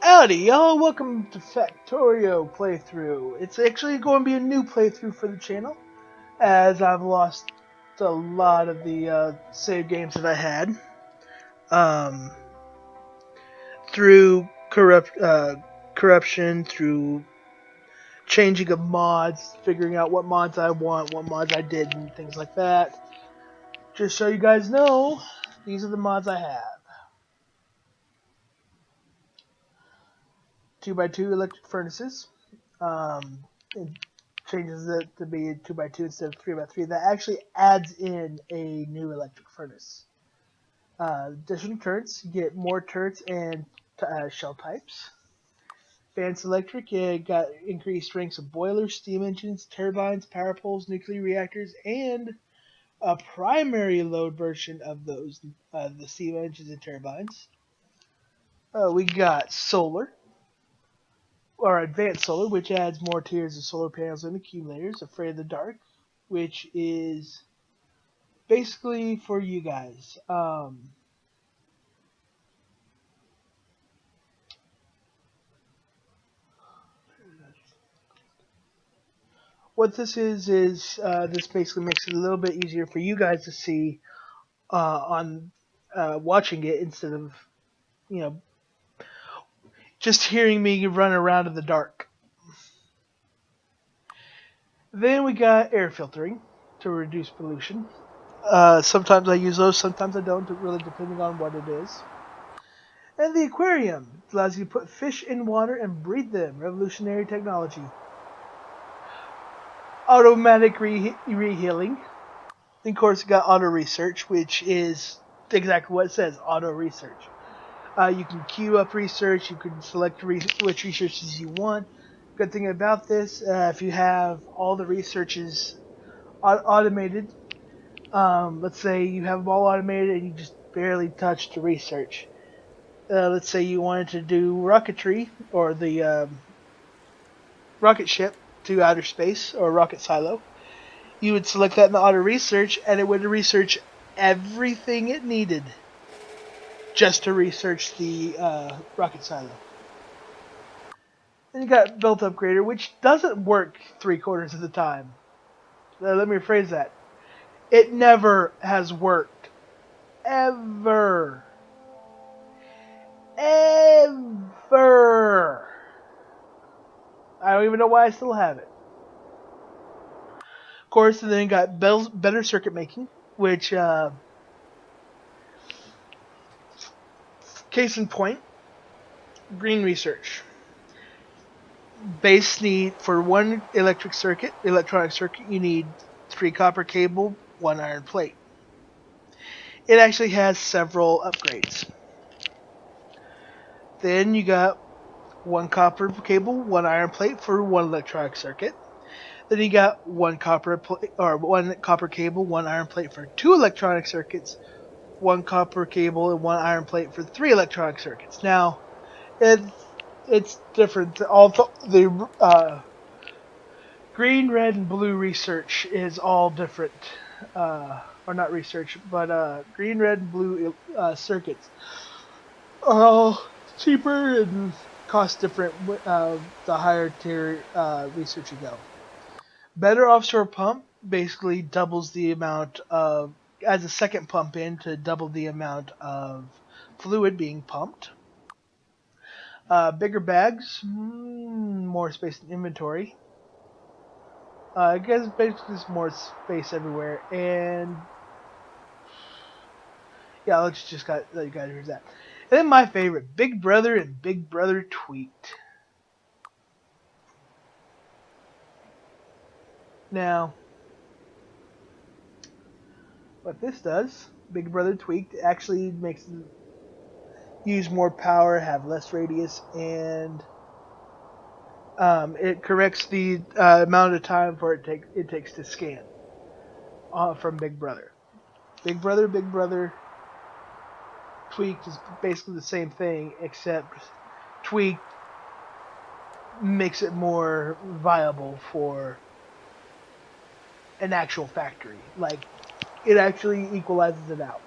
Howdy, y'all! Welcome to Factorio playthrough. It's actually going to be a new playthrough for the channel, as I've lost a lot of the save games that I had through corruption, through changing of mods, figuring out what mods I want, what mods I didn't, things like that. Just so you guys know, these are the mods I have. 2x2 electric furnaces. It changes it to be 2x2 instead of 3x3. That actually adds in a new electric furnace. Additional turrets, you get more turrets and shell types. Advanced electric, it got increased strengths of boilers, steam engines, turbines, power poles, nuclear reactors, and a primary load version of those, the steam engines and turbines. We got solar. Or advanced solar, which adds more tiers of solar panels and accumulators. Afraid of the dark, which is basically for you guys. What this is this basically makes it a little bit easier for you guys to see on watching it instead of, you know, just hearing me run around in the dark. Then we got air filtering to reduce pollution. Sometimes I use those, sometimes I don't, really depending on what it is. And the aquarium allows you to put fish in water and breed them. Revolutionary technology. Automatic rehealing. And of course, you got auto research, which is exactly what it says, auto research. You can queue up research. You can select which researches you want. Good thing about this, if you have all the researches automated, let's say you have them all automated and you just barely touch the research. Let's say you wanted to do rocketry, or the rocket ship to outer space, or rocket silo. You would select that in the auto research, and it would research everything it needed just to research the rocket silo. Then you got belt upgrader, which doesn't work 3/4 of the time. Let me rephrase that. It never has worked. Ever. Ever. I don't even know why I still have it. Of course, and then you got better circuit making, which, case in point, green research. Base need for one electronic circuit, you need 3 copper cable, 1 iron plate. It actually has several upgrades. Then you got 1 copper cable, 1 iron plate for 1 electronic circuit. Then you got 1 copper cable, 1 iron plate for 2 electronic circuits, 1 copper cable and 1 iron plate for 3 electronic circuits. Now, it's different. All the green, red, and blue research is all different. Or not research, but green, red, and blue circuits are all cheaper and cost different the higher tier research you go. Better offshore pump basically doubles the amount of, adds a second pump in to double the amount of fluid being pumped. Bigger bags, more space in inventory. I guess basically just more space everywhere, and yeah, let's just let you guys hear that. And then my favorite, Big Brother and Big Brother Tweaked. Now, what this does, Big Brother Tweaked, actually makes it use more power, have less radius, and it corrects the amount of time for it takes to scan from Big Brother. Big Brother Tweaked is basically the same thing, except Tweaked makes it more viable for an actual factory. Like, it actually equalizes it out.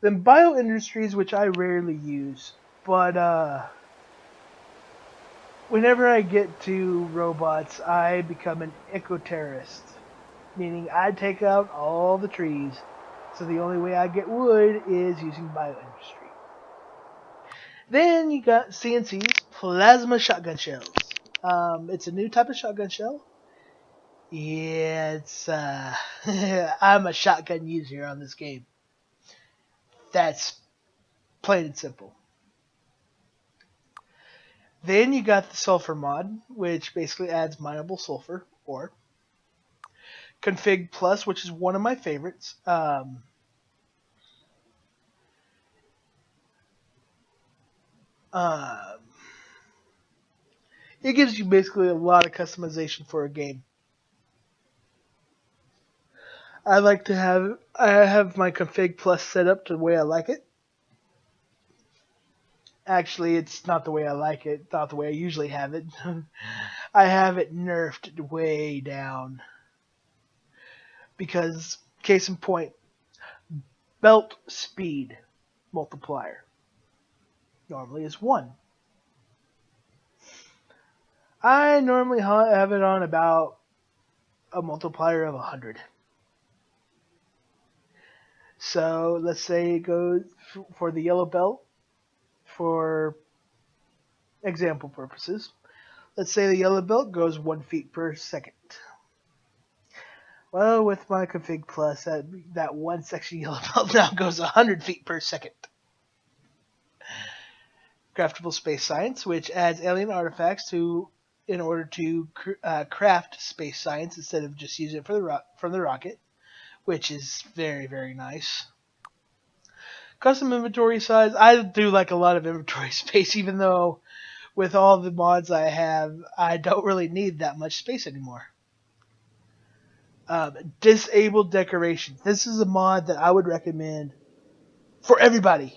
Then Bio Industries, which I rarely use, but Whenever I get to robots, I become an eco-terrorist, meaning I take out all the trees. So the only way I get wood is using bioindustry. Then you got CNC's plasma shotgun shells. It's a new type of shotgun shell. Yeah, it's I'm a shotgun user on this game. That's plain and simple. Then you got the sulfur mod, which basically adds mineable sulfur ore. Config Plus, which is one of my favorites. Um, it gives you basically a lot of customization for a game. I have my Config Plus set up to the way I like it. Actually, it's not the way I like it, not the way I usually have it. I have it nerfed way down. Because, case in point, belt speed multiplier normally is 1. I normally have it on about a multiplier of 100. So let's say it goes for the yellow belt, for example purposes. Let's say the yellow belt goes 1 feet per second. Well, with my config plus, that one section yellow belt now goes 100 feet per second. Craftable space science, which adds alien artifacts in order to craft space science instead of just using it from the rocket, which is very, very nice. Custom inventory size. I do like a lot of inventory space, even though with all the mods I have, I don't really need that much space anymore. Disabled decorations. This is a mod that I would recommend for everybody.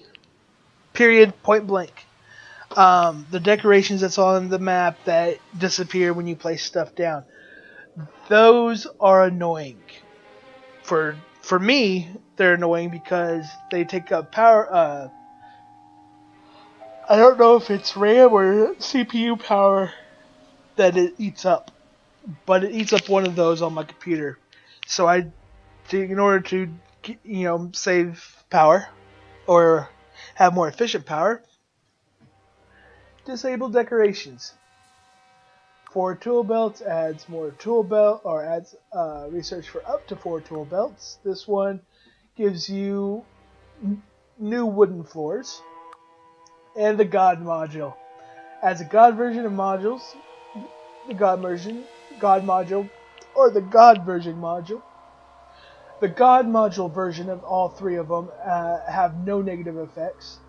Period. Point blank. The decorations that's on the map that disappear when you place stuff down. Those are annoying. For me, they're annoying because they take up power. I don't know if it's RAM or CPU power that it eats up, but it eats up one of those on my computer. So in order to save power or have more efficient power, disable decorations. 4 tool belts adds more tool belt or adds research for up to 4 tool belts. This one gives you new wooden floors. And the God module. As a God version of modules, the God module, or the God version module. The God module version of all 3 of them have no negative effects.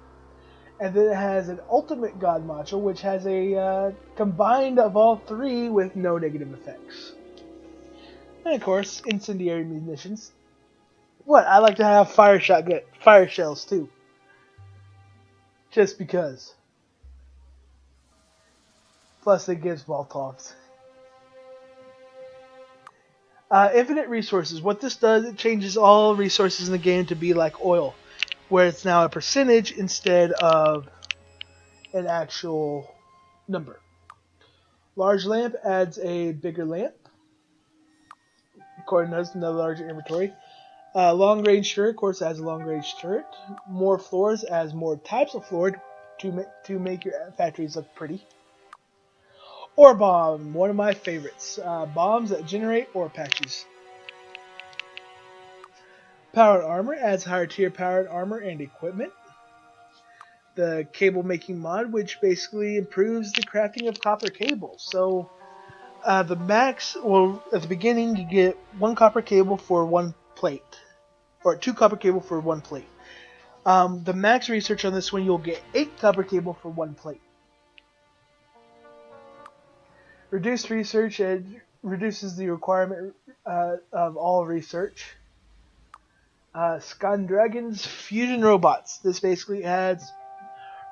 And then it has an ultimate God module, which has a combined of all 3 with no negative effects. And of course, incendiary munitions. I like to have fire shells too. Just because. Plus it gives Molotovs. Infinite resources. What this does, it changes all resources in the game to be like oil, where it's now a percentage instead of an actual number. Large lamp adds a bigger lamp. According to another larger inventory. Long range turret, of course, adds a long range turret. More floors adds more types of floor to make your factories look pretty. Ore bomb, one of my favorites. Bombs that generate ore patches. Powered armor adds higher tier powered armor and equipment. The cable making mod, which basically improves the crafting of copper cables. So the max, at the beginning you get 1 copper cable for 1 plate, or 2 copper cable for 1 plate. The max research on this one, you'll get 8 copper cable for 1 plate. Reduced research, it reduces the requirement of all research. Skondragon's fusion robots. This basically adds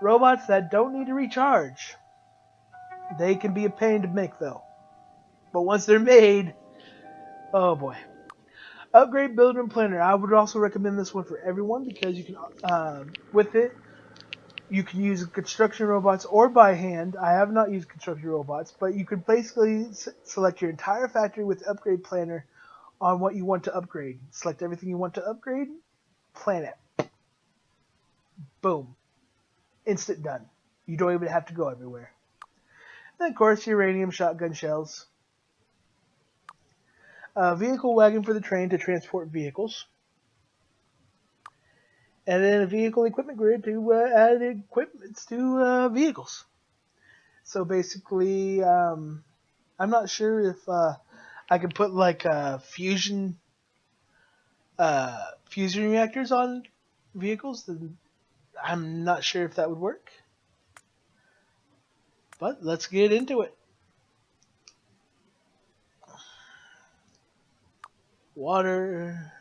robots that don't need to recharge. They can be a pain to make though. But once they're made, oh boy. Upgrade Builder and Planner. I would also recommend this one for everyone because you can, with it, You can use construction robots or by hand. I have not used construction robots, but you could basically select your entire factory with the upgrade planner on what you want to upgrade. Select everything you want to upgrade, plan it. Boom. Instant done. You don't even have to go everywhere. And of course, uranium shotgun shells. A vehicle wagon for the train to transport vehicles. And then a vehicle equipment grid to add equipments to vehicles. So basically, I'm not sure if I can put like fusion reactors on vehicles. Then I'm not sure if that would work. But let's get into it. Water.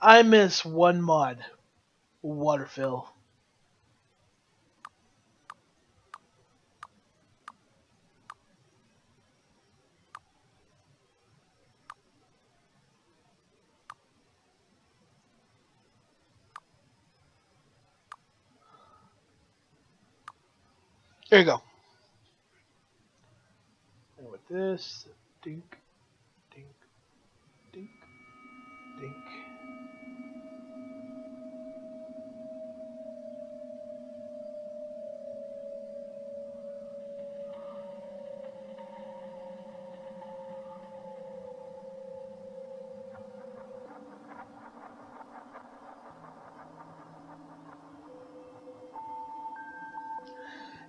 I miss one mod. Water fill. There you go. And with this, dink, dink, dink, dink.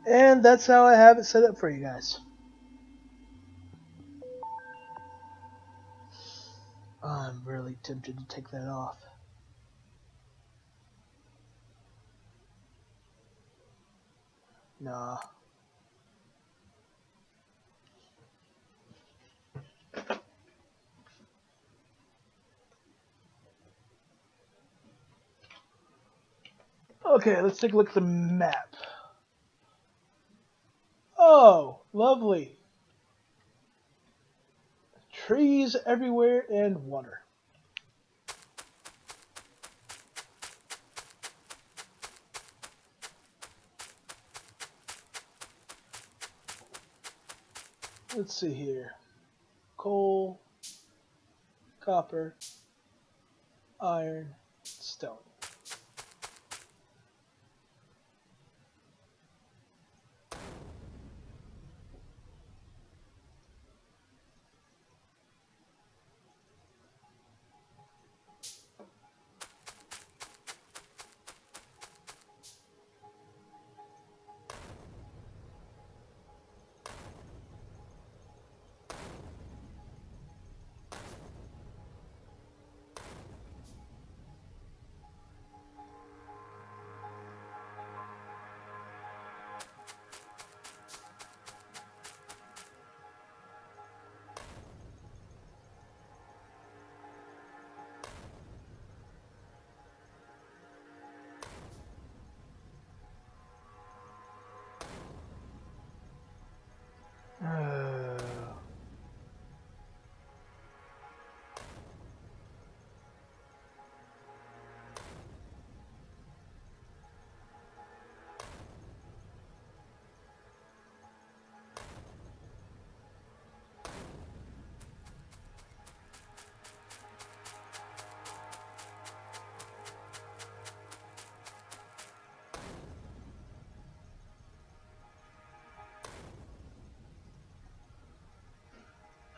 And that's how I have it set up for you guys. I'm really tempted to take that off. Nah. Okay, let's take a look at the map. Oh, lovely. Trees everywhere and water. Let's see here. Coal, copper, iron, stone.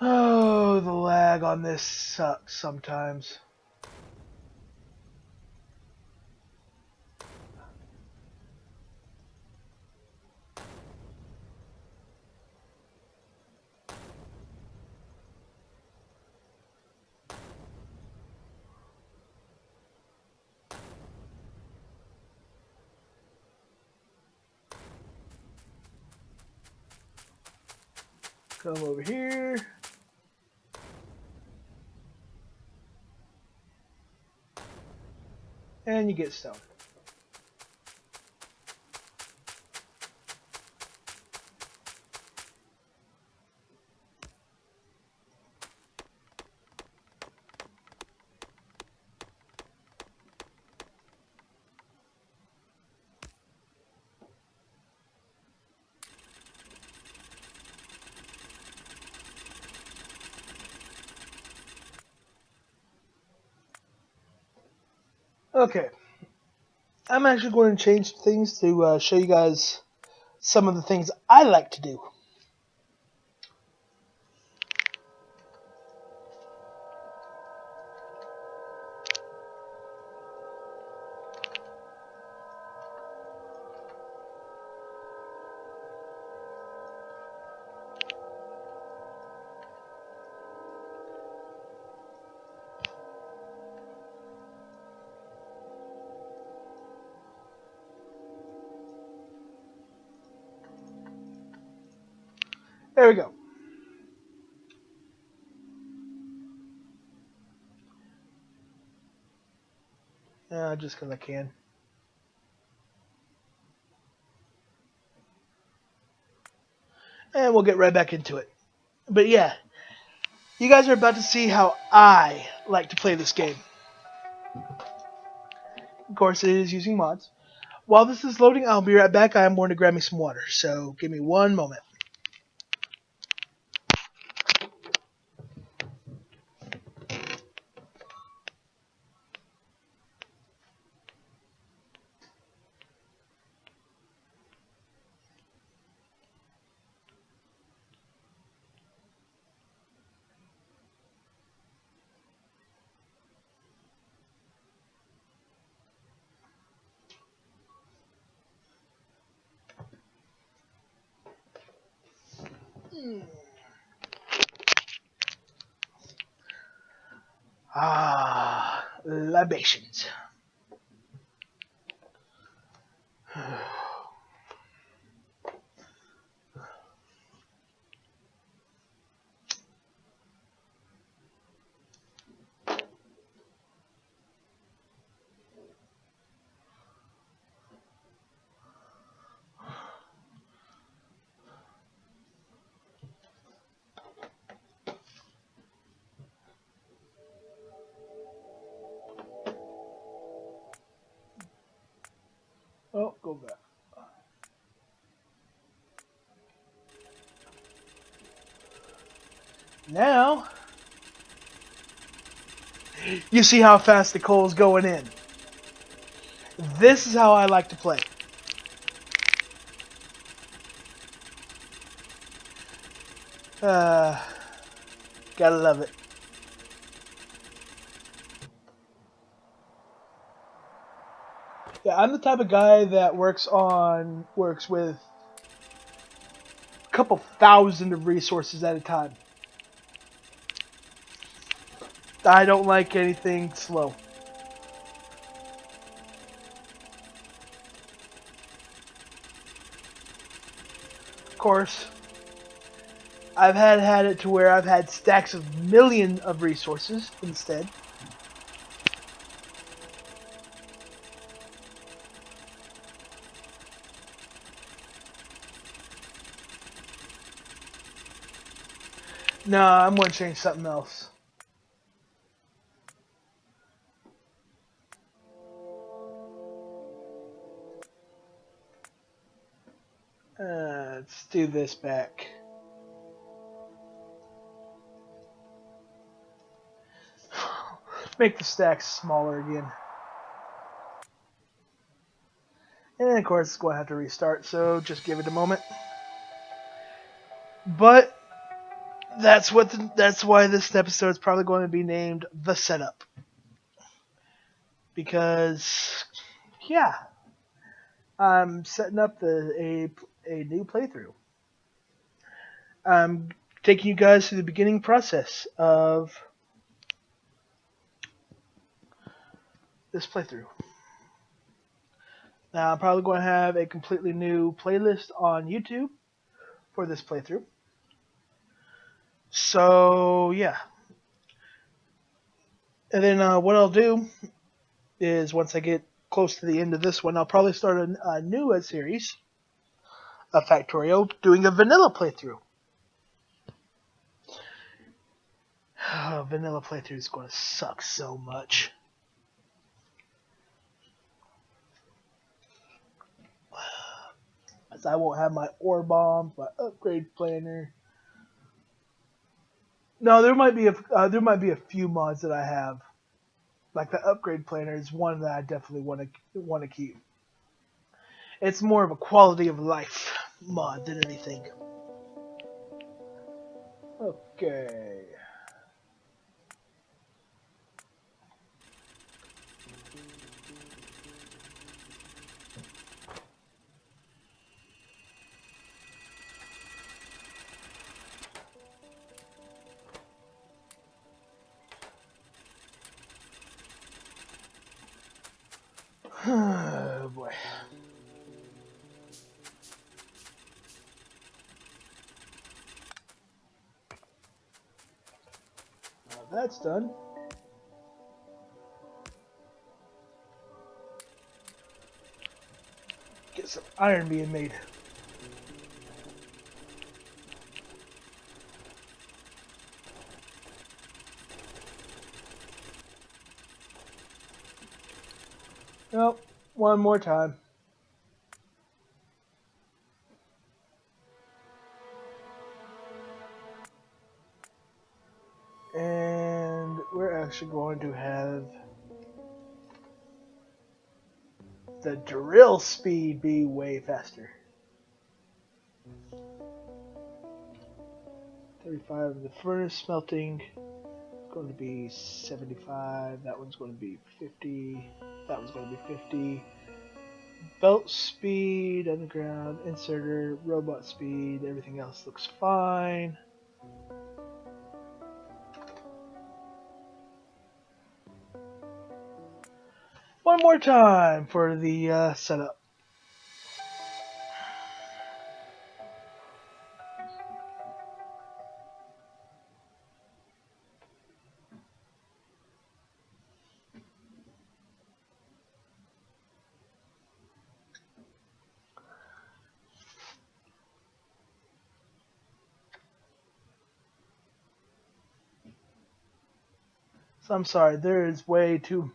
Oh, the lag on this sucks sometimes. Come over here. And you get stone. Okay, I'm actually going to change things to show you guys some of the things I like to do. There we go. Just because I can. And we'll get right back into it. But yeah, you guys are about to see how I like to play this game. Of course, it is using mods. While this is loading, I'll be right back. I am going to grab me some water, so give me one moment. Libations. Oh, go back. Now, you see how fast the coal's going in. This is how I like to play. Gotta love it. Yeah, I'm the type of guy that works with a couple thousand of resources at a time. I don't like anything slow. Of course, I've had it to where I've had stacks of millions of resources instead. No, I'm going to change something else. Let's do this back. Make the stacks smaller again. And of course, it's going to have to restart, so just give it a moment. But that's why this episode is probably going to be named The Setup. Because, yeah, I'm setting up a new playthrough. I'm taking you guys through the beginning process of this playthrough. Now, I'm probably going to have a completely new playlist on YouTube for this playthrough. So, yeah. And then what I'll do is once I get close to the end of this one, I'll probably start a new series of Factorio doing a vanilla playthrough. Vanilla playthrough is going to suck so much. As I won't have my ore bomb, my upgrade planner. No, there might be a few mods that I have. like the upgrade planner is one that I definitely want to keep. It's more of a quality of life mod than anything. Okay. Oh boy. Now that's done. Get some iron being made. Nope. One more time. And we're actually going to have the drill speed be way faster. 35 of the furnace smelting. Going to be 75. That one's going to be 50. That one's going to be 50. Belt speed, underground, inserter, robot speed, everything else looks fine. One more time for the setup. So I'm sorry, there is way too...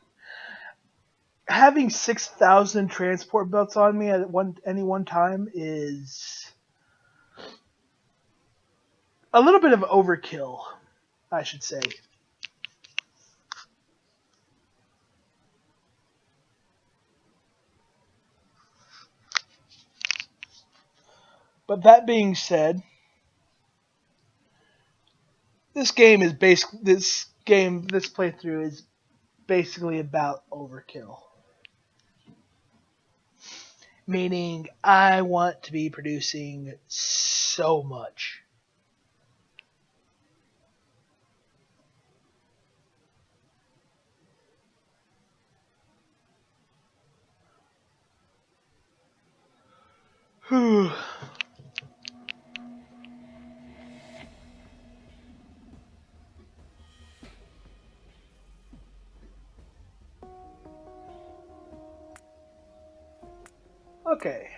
Having 6,000 transport belts on me at any one time is a little bit of overkill, I should say. But that being said, this playthrough is basically about overkill. Meaning, I want to be producing so much. Whew. Okay.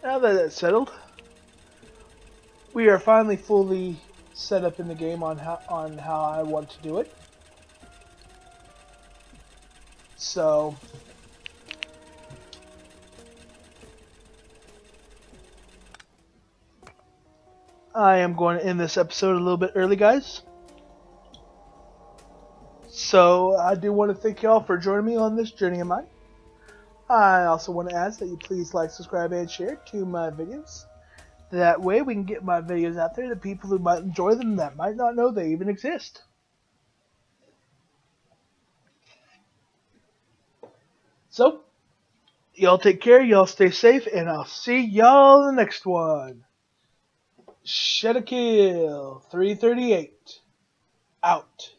Now that it's settled, we are finally fully set up in the game on how I want to do it. So I am going to end this episode a little bit early, guys. So I do want to thank y'all for joining me on this journey of mine. I also want to ask that you please like, subscribe, and share to my videos. That way we can get my videos out there to people who might enjoy them that might not know they even exist. So, y'all take care, y'all stay safe, and I'll see y'all in the next one. Shed a kill, 338, out.